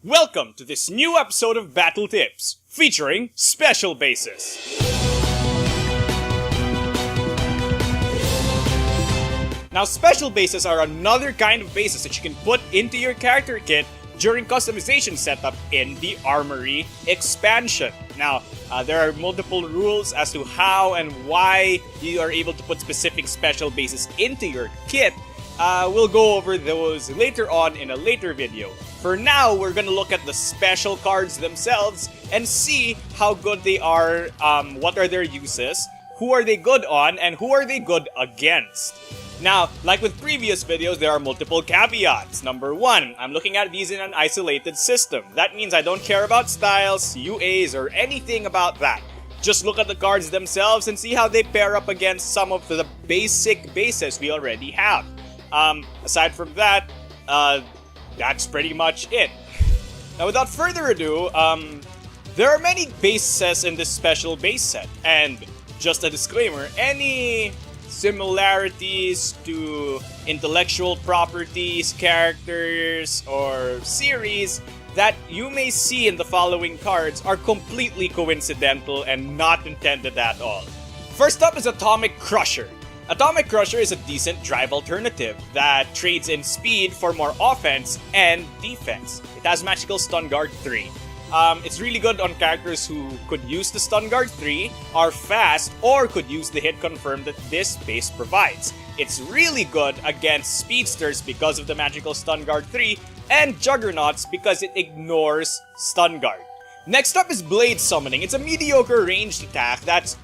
Welcome to this new episode of BattleTIPS, featuring Special Bases. Now, Special Bases are another kind of bases that you can put into your character kit during customization setup in the Armory expansion. Now, there are multiple rules as to how and why you are able to put specific special bases into your kit. We'll go over those later on in a later video. For now, we're gonna look at the special cards themselves and see how good they are, what are their uses, who are they good on, and who are they good against. Now, like with previous videos, there are multiple caveats. Number one, I'm looking at these in an isolated system. That means I don't care about styles, UAs, or anything about that. Just look at the cards themselves and see how they pair up against some of the basic bases we already have. Aside from that, that's pretty much it. Now, without further ado, there are many bases in this special base set, and just a disclaimer, any similarities to intellectual properties, characters, or series that you may see in the following cards are completely coincidental and not intended at all. First up is Atomic Crusher. Atomic Crusher is a decent drive alternative that trades in speed for more offense and defense. It has Magical Stun Guard 3. It's really good on characters who could use the Stun Guard 3, are fast, or could use the hit confirm that this base provides. It's really good against speedsters because of the Magical Stun Guard 3, and juggernauts because it ignores Stun Guard. Next up is Blade Summoning. It's a mediocre ranged attack that's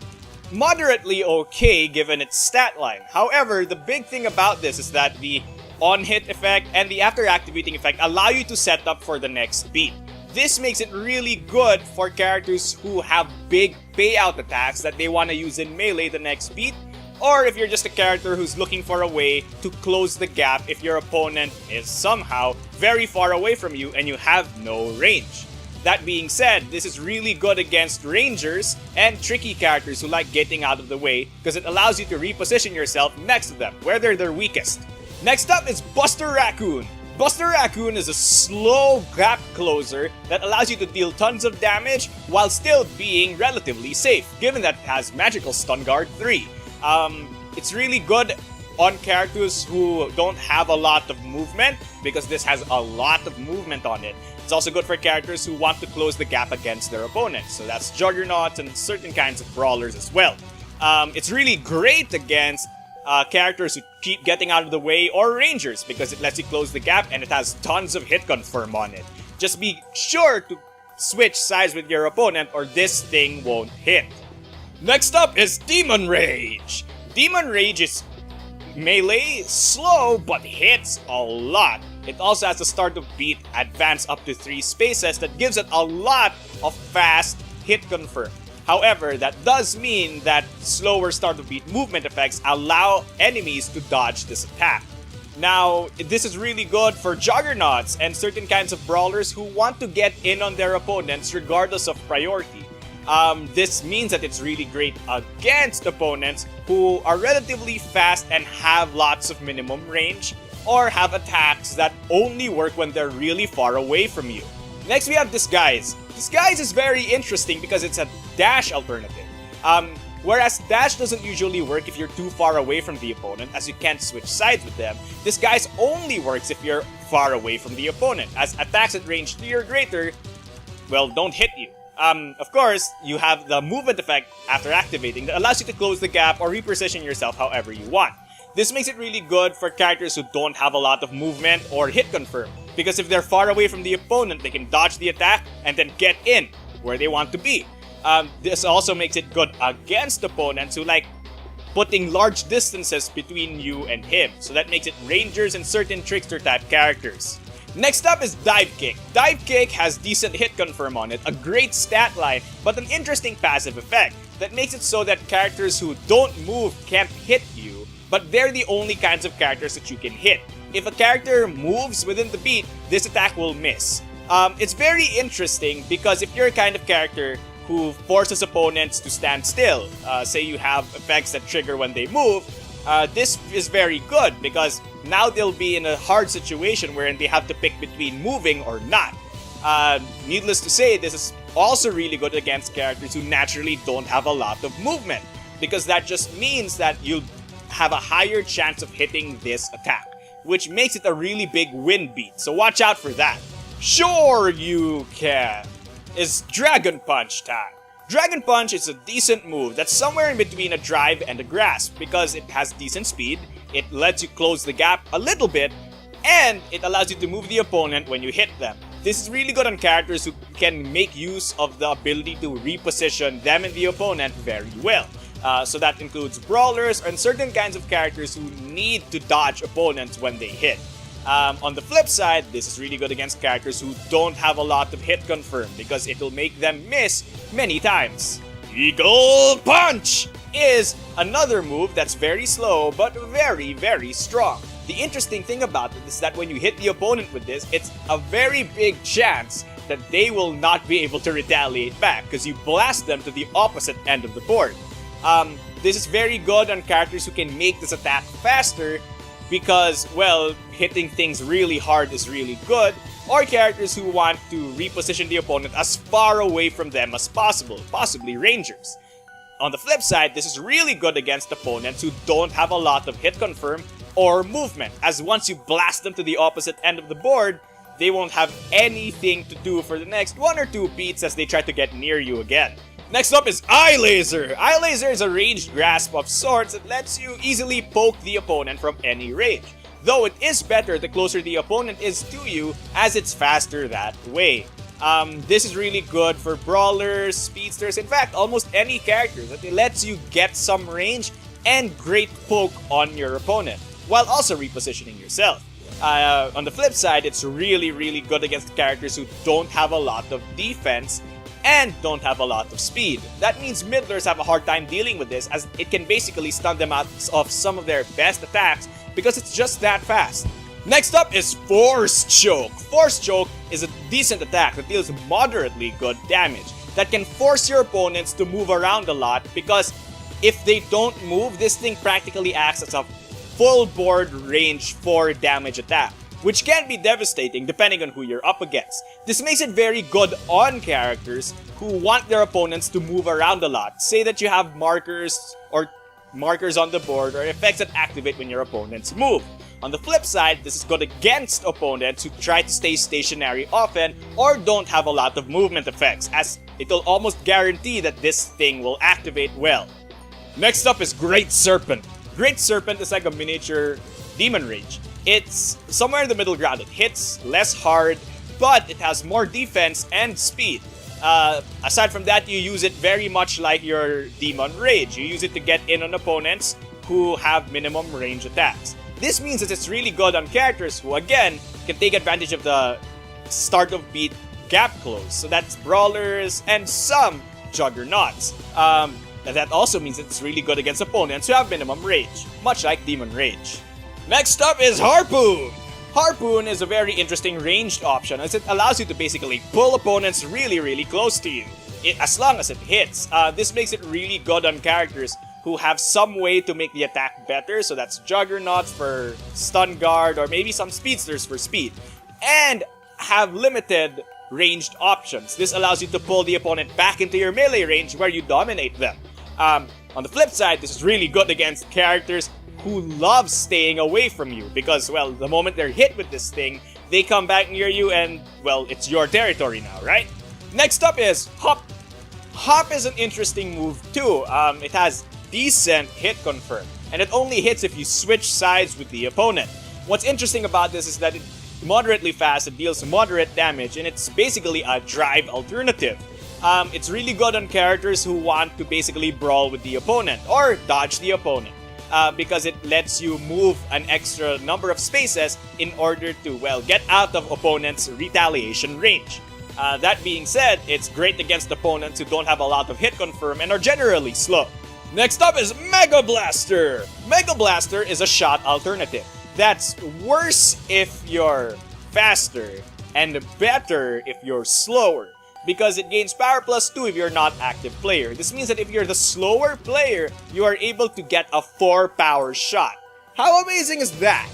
moderately okay given its stat line. However, the big thing about this is that the on-hit effect and the after-activating effect allow you to set up for the next beat. This makes it really good for characters who have big payout attacks that they want to use in melee the next beat, or if you're just a character who's looking for a way to close the gap if your opponent is somehow very far away from you and you have no range. That being said, this is really good against rangers and tricky characters who like getting out of the way because it allows you to reposition yourself next to them, where they're their weakest. Next up is Buster Raccoon. Buster Raccoon is a slow gap closer that allows you to deal tons of damage while still being relatively safe, given that it has Magical Stun Guard 3. It's really good on characters who don't have a lot of movement because this has a lot of movement on it. It's also good for characters who want to close the gap against their opponents, so that's juggernauts and certain kinds of brawlers as well. It's really great against characters who keep getting out of the way or rangers because it lets you close the gap and it has tons of hit confirm on it. Just be sure to switch sides with your opponent or this thing won't hit. Next up is Demon Rage. Demon Rage is melee, slow, but hits a lot. It also has a start of beat advance up to 3 spaces that gives it a lot of fast hit confirm. However, that does mean that slower start of beat movement effects allow enemies to dodge this attack. Now, this is really good for juggernauts and certain kinds of brawlers who want to get in on their opponents regardless of priority. This means that it's really great against opponents who are relatively fast and have lots of minimum range, or have attacks that only work when they're really far away from you. Next we have Disguise. Disguise is very interesting because it's a dash alternative. Whereas dash doesn't usually work if you're too far away from the opponent, as you can't switch sides with them, Disguise only works if you're far away from the opponent, as attacks at range 3 or greater, well, don't hit you. Of course, you have the movement effect after activating that allows you to close the gap or reposition yourself however you want. This makes it really good for characters who don't have a lot of movement or hit confirm, because if they're far away from the opponent, they can dodge the attack and then get in where they want to be. This also makes it good against opponents who like putting large distances between you and him, so that makes it rangers and certain trickster type characters. Next up is Dive Kick. Dive Kick has decent hit confirm on it, a great stat line, but an interesting passive effect that makes it so that characters who don't move can't hit you, but they're the only kinds of characters that you can hit. If a character moves within the beat, this attack will miss. It's very interesting because if you're a kind of character who forces opponents to stand still, say you have effects that trigger when they move, this is very good because now they'll be in a hard situation wherein they have to pick between moving or not. Needless to say, this is also really good against characters who naturally don't have a lot of movement, because that just means that you'll have a higher chance of hitting this attack, which makes it a really big win beat, so watch out for that. Sure you can! Is Dragon Punch time. Dragon Punch is a decent move that's somewhere in between a drive and a grasp because it has decent speed, it lets you close the gap a little bit, and it allows you to move the opponent when you hit them. This is really good on characters who can make use of the ability to reposition them and the opponent very well. So that includes brawlers and certain kinds of characters who need to dodge opponents when they hit. On the flip side, this is really good against characters who don't have a lot of hit confirm because it will make them miss many times. Eagle Punch is another move that's very slow but very, very strong. The interesting thing about it is that when you hit the opponent with this, it's a very big chance that they will not be able to retaliate back because you blast them to the opposite end of the board. This is very good on characters who can make this attack faster because, well, hitting things really hard is really good, or characters who want to reposition the opponent as far away from them as possible, possibly rangers. On the flip side, this is really good against opponents who don't have a lot of hit confirm or movement, as once you blast them to the opposite end of the board, they won't have anything to do for the next 1 or 2 beats as they try to get near you again. Next up is Eye Laser. Eye Laser is a ranged grasp of sorts that lets you easily poke the opponent from any range. Though it is better the closer the opponent is to you, as it's faster that way. This is really good for brawlers, speedsters, in fact almost any character, that it lets you get some range and great poke on your opponent, while also repositioning yourself. On the flip side, it's really, really good against characters who don't have a lot of defense and don't have a lot of speed. That means middlers have a hard time dealing with this, as it can basically stun them out of some of their best attacks because it's just that fast. Next up is Force Choke. Force Choke is a decent attack that deals moderately good damage, that can force your opponents to move around a lot because if they don't move, this thing practically acts as a full board range 4 damage attack, which can be devastating depending on who you're up against. This makes it very good on characters who want their opponents to move around a lot. Say that you have markers on the board or effects that activate when your opponents move. On the flip side, this is good against opponents who try to stay stationary often or don't have a lot of movement effects, as it will almost guarantee that this thing will activate well. Next up is Great Serpent. Great Serpent is like a miniature Demon Rage. It's somewhere in the middle ground. It hits less hard, but it has more defense and speed. Aside from that, you use it very much like your Demon Rage. You use it to get in on opponents who have minimum range attacks. This means that it's really good on characters who, again, can take advantage of the start of beat gap close. So that's brawlers and some juggernauts. And that also means that it's really good against opponents who have minimum range, much like Demon Rage. Next up is Harpoon. Harpoon is a very interesting ranged option as it allows you to basically pull opponents really, really close to you, as long as it hits. This makes it really good on characters who have some way to make the attack better, so that's juggernauts for stun guard or maybe some speedsters for speed, and have limited ranged options. This allows you to pull the opponent back into your melee range where you dominate them. On the flip side, this is really good against characters who love staying away from you because, well, the moment they're hit with this thing, they come back near you and, well, it's your territory now, right? Next up is Hop. Hop is an interesting move too. It has decent hit confirm, and it only hits if you switch sides with the opponent. What's interesting about this is that it's moderately fast, it deals moderate damage, and it's basically a drive alternative. It's really good on characters who want to basically brawl with the opponent or dodge the opponent. Because it lets you move an extra number of spaces in order to, well, get out of opponents' retaliation range. That being said, it's great against opponents who don't have a lot of hit confirm and are generally slow. Next up is Mega Blaster. Mega Blaster is a shot alternative. That's worse if you're faster and better if you're slower, because it gains power +2 if you're not active player. This means that if you're the slower player, you are able to get a 4 power shot. How amazing is that?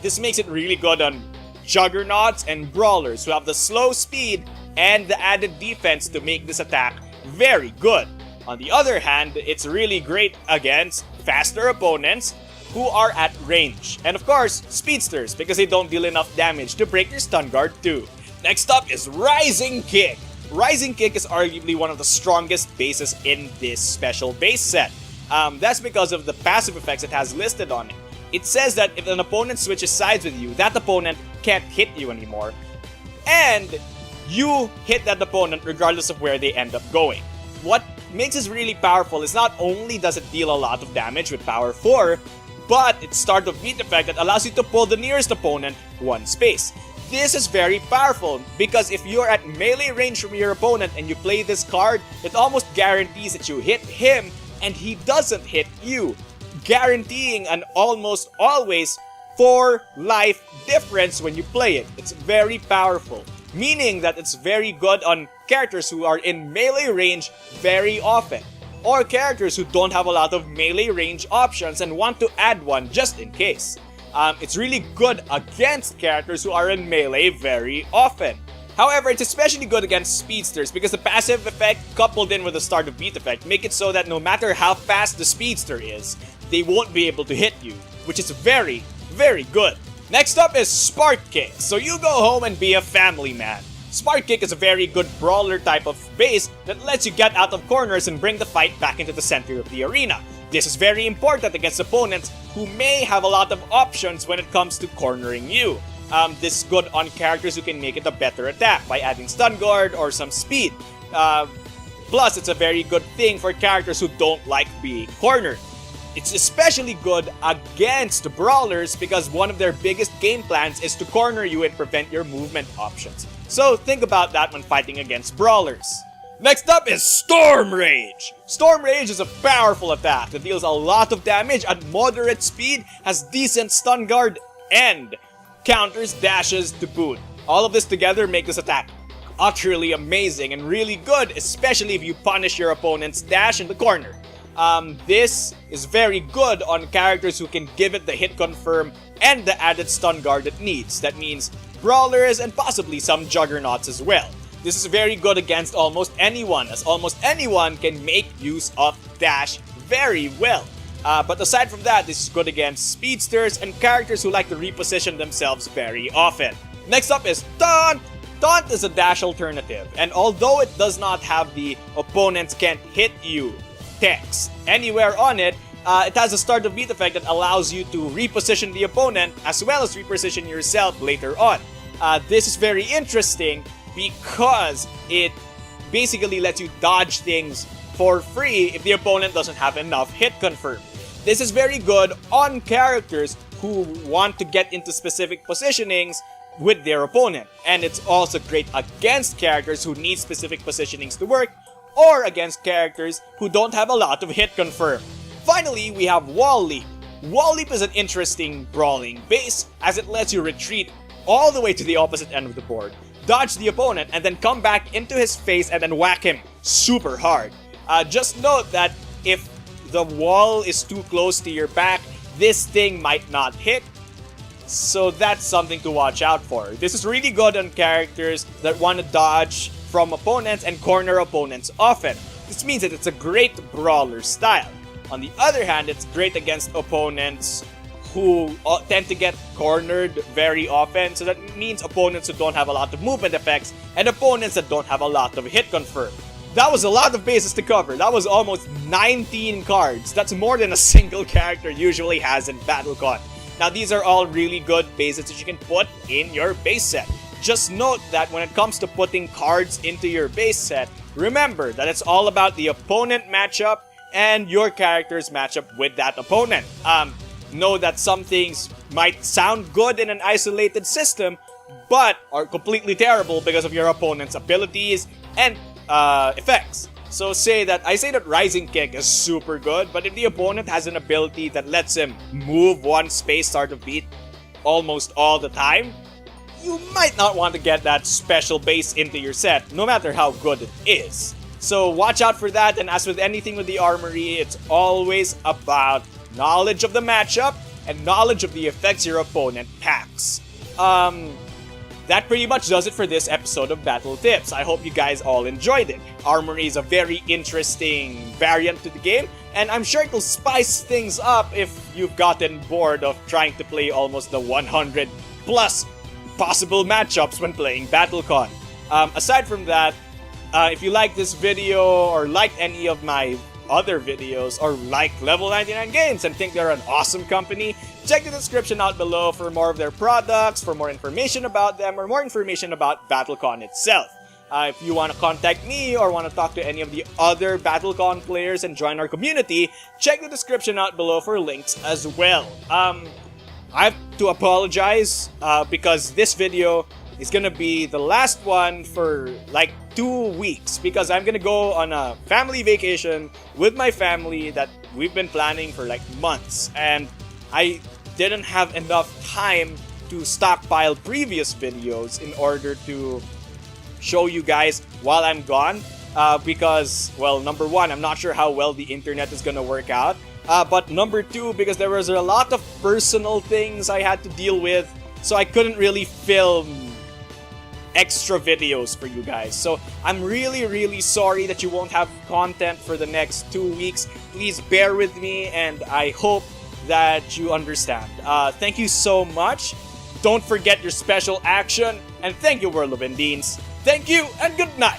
This makes it really good on juggernauts and brawlers who have the slow speed and the added defense to make this attack very good. On the other hand, it's really great against faster opponents who are at range. And of course, speedsters, because they don't deal enough damage to break your stun guard too. Next up is Rising Kick. Rising Kick is arguably one of the strongest bases in this special base set. That's because of the passive effects it has listed on it. It says that if an opponent switches sides with you, that opponent can't hit you anymore. And you hit that opponent regardless of where they end up going. What makes this really powerful is not only does it deal a lot of damage with power 4, but its start of beat effect that allows you to pull the nearest opponent one space. This is very powerful because if you're at melee range from your opponent and you play this card, it almost guarantees that you hit him and he doesn't hit you, guaranteeing an almost always 4 life difference when you play it. It's very powerful, meaning that it's very good on characters who are in melee range very often, or characters who don't have a lot of melee range options and want to add one just in case. It's really good against characters who are in melee very often. However, it's especially good against speedsters because the passive effect coupled in with the start of beat effect make it so that no matter how fast the speedster is, they won't be able to hit you, which is very, very good. Next up is Spark Kick. So you go home and be a family man. Spark Kick is a very good brawler type of base that lets you get out of corners and bring the fight back into the center of the arena. This is very important against opponents who may have a lot of options when it comes to cornering you. This is good on characters who can make it a better attack by adding stun guard or some speed. Plus, it's a very good thing for characters who don't like being cornered. It's especially good against brawlers because one of their biggest game plans is to corner you and prevent your movement options. So think about that when fighting against brawlers. Next up is Stormrage. Stormrage is a powerful attack that deals a lot of damage at moderate speed, has decent stun guard, and counters dashes to boot. All of this together make this attack utterly amazing and really good, especially if you punish your opponent's dash in the corner. This is very good on characters who can give it the hit confirm and the added stun guard it needs. That means brawlers and possibly some juggernauts as well. This is very good against almost anyone, as almost anyone can make use of dash very well. But aside from that, this is good against speedsters and characters who like to reposition themselves very often. Next up is Taunt. Taunt is a dash alternative, and although it does not have the opponents can't hit you text anywhere on it, it has a start of beat effect that allows you to reposition the opponent as well as reposition yourself later on. This is very interesting because it basically lets you dodge things for free if the opponent doesn't have enough hit confirm. This is very good on characters who want to get into specific positionings with their opponent, and it's also great against characters who need specific positionings to work, or against characters who don't have a lot of hit confirm. Finally, we have Wall Leap. Wall Leap is an interesting brawling base as it lets you retreat all the way to the opposite end of the board, dodge the opponent, and then come back into his face and then whack him super hard. Just note that if the wall is too close to your back, this thing might not hit, so that's something to watch out for. This is really good on characters that want to dodge from opponents and corner opponents often. This means that it's a great brawler style. On the other hand, it's great against opponents who tend to get cornered very often, so that means opponents who don't have a lot of movement effects and opponents that don't have a lot of hit confirm. That was a lot of bases to cover. That was almost 19 cards. That's more than a single character usually has in BattleCON. Now these are all really good bases that you can put in your base set. Just note that when it comes to putting cards into your base set, remember that it's all about the opponent matchup and your character's matchup with that opponent. Know that some things might sound good in an isolated system, but are completely terrible because of your opponent's abilities and effects. So I say that Rising Kick is super good, but if the opponent has an ability that lets him move one space start of beat almost all the time, you might not want to get that special base into your set, no matter how good it is. So watch out for that, and as with anything with the Armory, it's always about knowledge of the matchup and knowledge of the effects your opponent packs. that pretty much does it for this episode of Battle Tips. I hope you guys all enjoyed it. Armory is a very interesting variant to the game, and I'm sure it'll spice things up if you've gotten bored of trying to play almost the 100 plus possible matchups when playing BattleCON. Aside from that, if you like this video or like any of my other videos or like Level 99 Games and think they're an awesome company, check the description out below for more of their products, for more information about them, or more information about BattleCon itself. If you want to contact me or want to talk to any of the other BattleCon players and join our community, check the description out below for links as well. I have to apologize because this video is gonna be the last one for like 2 weeks because I'm gonna go on a family vacation with my family that we've been planning for like months, and I didn't have enough time to stockpile previous videos in order to show you guys while I'm gone because, well, number one, I'm not sure how well the internet is gonna work out, but number two, because there was a lot of personal things I had to deal with, so I couldn't really film extra videos for you guys. So I'm really sorry that you won't have content for the next 2 weeks. Please bear with me, and I hope that you understand. Thank you so much. Don't forget your special action, and thank you, World of Indines. Thank you, and good night!